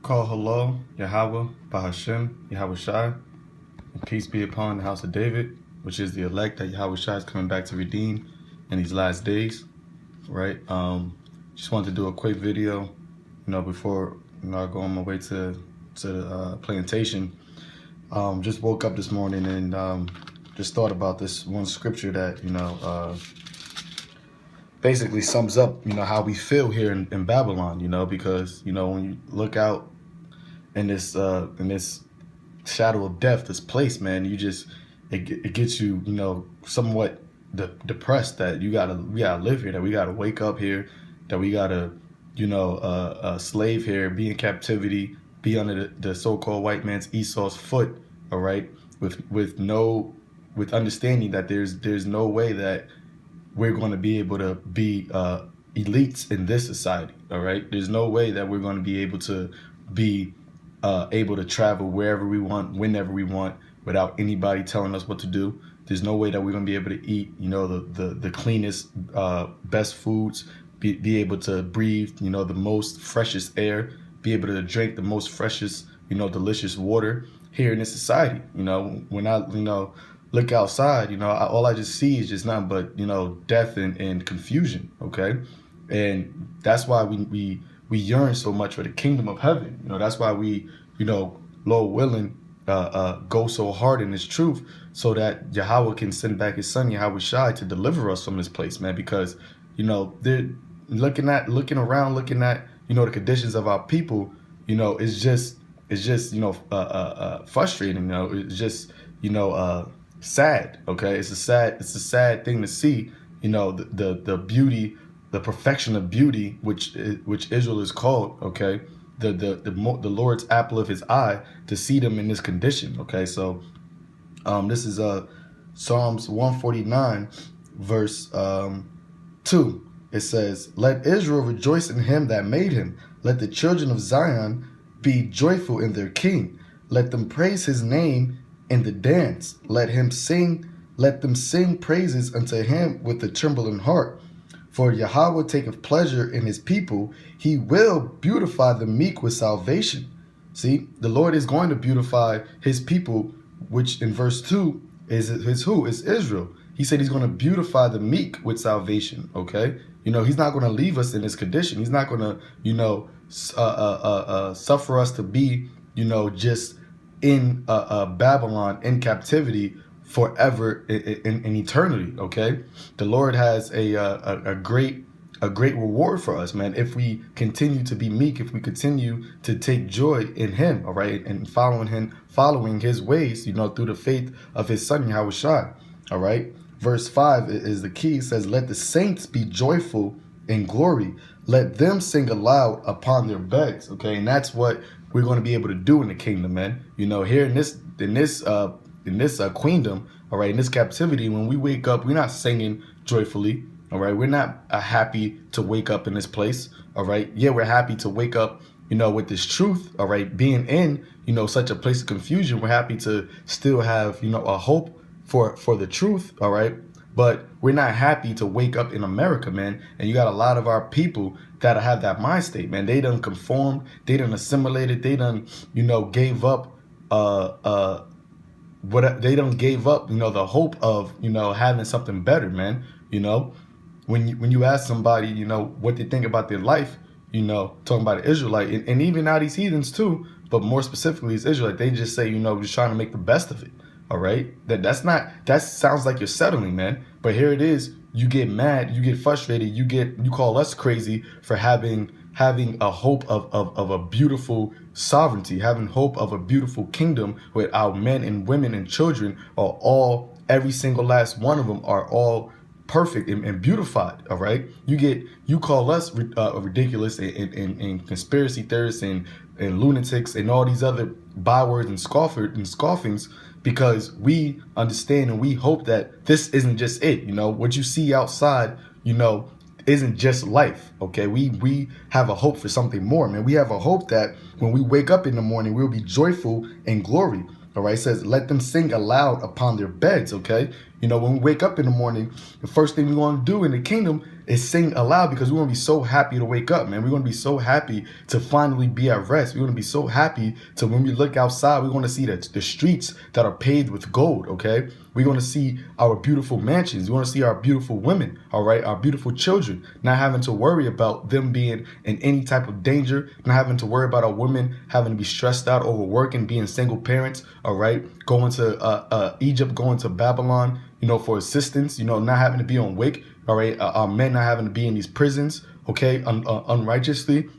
Call hello, Yahweh, Bahashem, Yahweh Shai, and peace be upon the house of David, which is the elect that Yahweh Shai is coming back to redeem in these last days, right? Just wanted to do a quick video, before I go on my way to the plantation. Just woke up this morning and just thought about this one scripture that basically sums up how we feel here in Babylon, because when you look out in this shadow of death, this place, man, it gets you somewhat depressed that we gotta live here, that we gotta wake up here, that we gotta slave here, be in captivity, be under the so-called white man's Esau's foot, all right, with understanding that there's no way that we're going to be able to be elites in this society, all right? There's no way that we're going to be able to be able to travel wherever we want, whenever we want, without anybody telling us what to do. There's no way that we're going to be able to eat, the cleanest, best foods, be able to breathe, the most freshest air, be able to drink the most freshest, delicious water here in this society. When I, look outside, all I just see is just nothing but, death and confusion, okay? And that's why we yearn so much for the kingdom of heaven. That's why we, Lord willing, go so hard in this truth so that Yahweh can send back his son, Yahweh Shai, to deliver us from this place, man. Because, they're looking around, looking at, the conditions of our people, it's just frustrating, it's just, sad, okay? It's a sad thing to see, the beauty, the perfection of beauty, which Israel is called, okay? The Lord's apple of his eye, to see them in this condition, okay? So this is Psalms 149 verse 2. It says, "Let Israel rejoice in him that made him. Let the children of Zion be joyful in their king. Let them praise his name in the dance. Let them sing praises unto him with a trembling heart. For Yahweh taketh pleasure in his people. He will beautify the meek with salvation." See, the Lord is going to beautify his people, which in verse 2 is who? Is Israel. He said he's going to beautify the meek with salvation, okay? He's not going to leave us in this condition. He's not going to, suffer us to be, just in Babylon, in captivity forever in eternity, okay? The Lord has a great reward for us, man, if we continue to be meek, if we continue to take joy in him, all right, and following his ways, through the faith of his son, Yahweh Shai, all right? Verse 5 is the key. It says, "Let the saints be joyful in glory. Let them sing aloud upon their beds," okay? And that's what we're going to be able to do in the kingdom, man. Here in this queendom, all right, in this captivity, when we wake up, we're not singing joyfully, all right? We're not happy to wake up in this place, all right? Yeah, we're happy to wake up, with this truth, all right, being in, such a place of confusion. We're happy to still have, a hope for the truth, all right? But we're not happy to wake up in America, man. And you got a lot of our people that have that mind state, man. They done conformed, they done assimilated, they done, gave up they done gave up, the hope of, having something better, man. When you ask somebody, what they think about their life, talking about an Israelite, and even now these heathens too, but more specifically as Israelite, they just say, just trying to make the best of it. All right, that sounds like you're settling, man. But here it is. You get mad, you get frustrated, you call us crazy for having a hope of a beautiful sovereignty, having hope of a beautiful kingdom where our men and women and children are all, every single last one of them are all perfect and beautified. All right, you call us ridiculous and conspiracy theorists and lunatics and all these other bywords and scoffings, because we understand and we hope that this isn't just it. What you see outside, isn't just life, okay? We have a hope for something more, man. We have a hope that when we wake up in the morning, we'll be joyful in glory. All right, it says, "Let them sing aloud upon their beds," okay? When we wake up in the morning, the first thing we want to do in the kingdom is sing aloud because we're going to be so happy to wake up, man. We're going to be so happy to finally be at rest. We're going to be so happy to, when we look outside, we're going to see the streets that are paved with gold, okay? We're going to see our beautiful mansions. We're going to see our beautiful women, all right? Our beautiful children, not having to worry about them being in any type of danger, not having to worry about our women having to be stressed out over working, being single parents, all right? Going to Egypt, going to Babylon, you know, for assistance, you know, not having to be on wake, all right? Our men not having to be in these prisons, okay, unrighteously,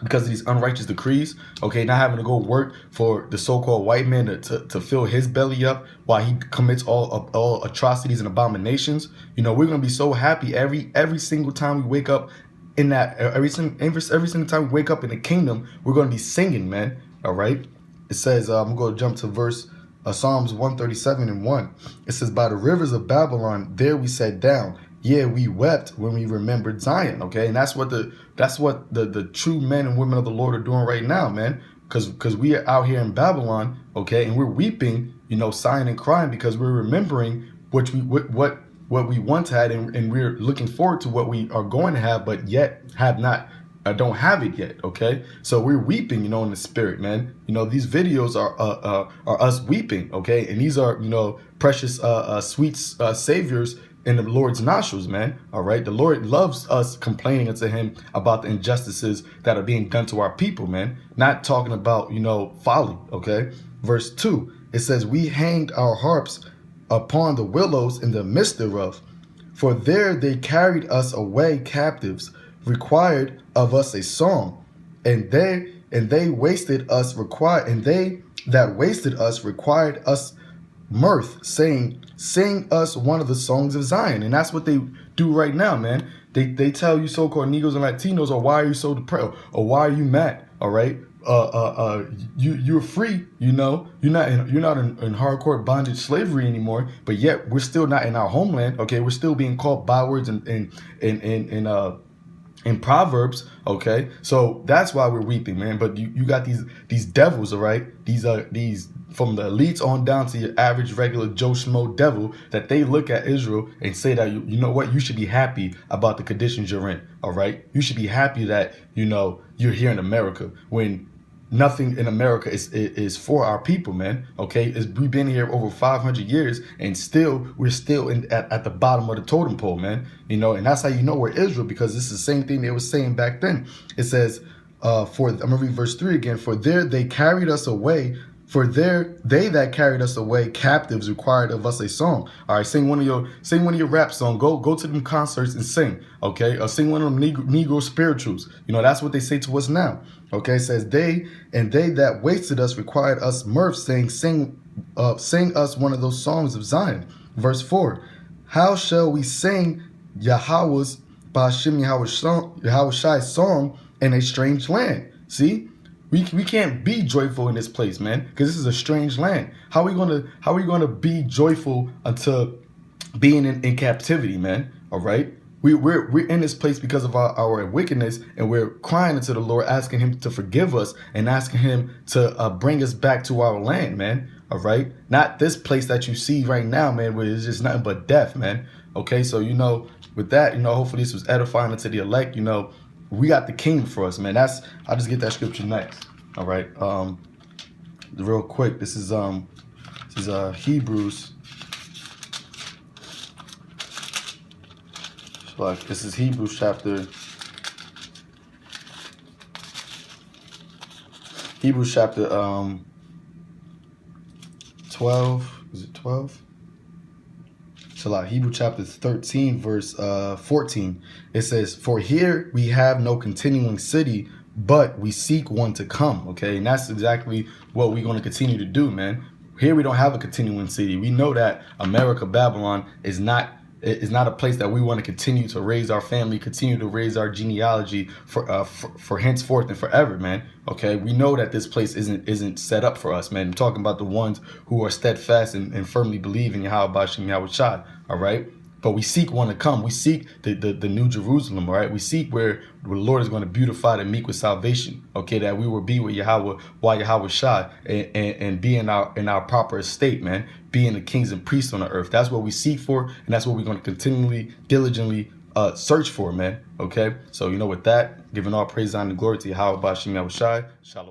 because of these unrighteous decrees, okay, not having to go work for the so-called white man to fill his belly up while he commits all atrocities and abominations. You know, we're gonna be so happy every single time we wake up in that every single time we wake up in the kingdom, we're gonna be singing, man. All right. It says, I'm gonna jump to verse Psalms 137:1. It says, by the rivers of Babylon, there we sat down. Yeah, we wept when we remembered Zion. Okay, and that's what the true men and women of the Lord are doing right now, man. Because we are out here in Babylon, okay, and we're weeping, you know, sighing and crying because we're remembering what we once had, and we're looking forward to what we are going to have, but yet have not. Don't have it yet, okay? So we're weeping, you know, in the spirit, man. You know, these videos are us weeping, okay? And these are, you know, precious, sweet saviors in the Lord's nostrils, man. All right, the Lord loves us complaining unto Him about the injustices that are being done to our people, man. Not talking about, you know, folly, okay? Verse 2, it says, we hanged our harps upon the willows in the midst thereof, for there they carried us away captives, required of us a song, and they that wasted us required us mirth, saying, sing us one of the songs of Zion. And that's what they do right now, man. They tell you so-called Negroes and Latinos, or why are you so depressed, or why are you mad? All right, you're free, you know, you're not in hardcore bondage slavery anymore, but yet we're still not in our homeland. Okay, we're still being called bywords in Proverbs, okay? So that's why we're weeping, man. But you got these devils, all right? These from the elites on down to your average regular Joe Schmo devil, that they look at Israel and say that, you know what, you should be happy about the conditions you're in, all right? You should be happy that, you know, you're here in America, when nothing in America is for our people, man. Okay, we've been here over 500 years, and we're still at the bottom of the totem pole, man. You know, and that's how you know we're Israel, because this is the same thing they were saying back then. It says, I'm gonna read verse 3 again. For there they carried us away. For there they that carried us away captives required of us a song. All right, sing one of your rap songs. Go to them concerts and sing. Okay, sing one of them Negro spirituals. You know, that's what they say to us now. Okay, it says they that wasted us required us mirth, saying, sing us one of those songs of Zion. Verse 4, how shall we sing Yahweh's Ba'ashem Yahushai's song in a strange land? See, we can't be joyful in this place, man, because this is a strange land. How are we gonna be joyful until being in captivity, man? All right. We're in this place because of our wickedness, and we're crying unto the Lord, asking Him to forgive us and asking Him to bring us back to our land, man. All right, not this place that you see right now, man, where it's just nothing but death, man. Okay, so you know, with that, you know, hopefully this was edifying unto the elect. You know, we got the kingdom for us, man. I'll just get that scripture next. All right, real quick, this is Hebrews. This is Hebrews chapter 12. Is it 12? So Hebrews chapter 13, verse 14. It says, for here we have no continuing city, but we seek one to come. Okay, and that's exactly what we're going to continue to do, man. Here we don't have a continuing city. We know that America, Babylon, is not a place that we want to continue to raise our family, continue to raise our genealogy for henceforth and forever, man. Okay, we know that this place isn't set up for us, man. I'm talking about the ones who are steadfast and firmly believe in Yahweh Ba'ashem Yahushai, all right? But we seek one to come. We seek the new Jerusalem, all right? We seek where the Lord is going to beautify the meek with salvation, okay? That we will be with Yahweh, Yahushai, and be in our proper estate, man. Being the kings and priests on the earth. That's what we seek for, and that's what we're going to continually, diligently search for, man. Okay, so with that, giving all praise, honor, and glory to Yahweh Bashim Yahushai. Shalom.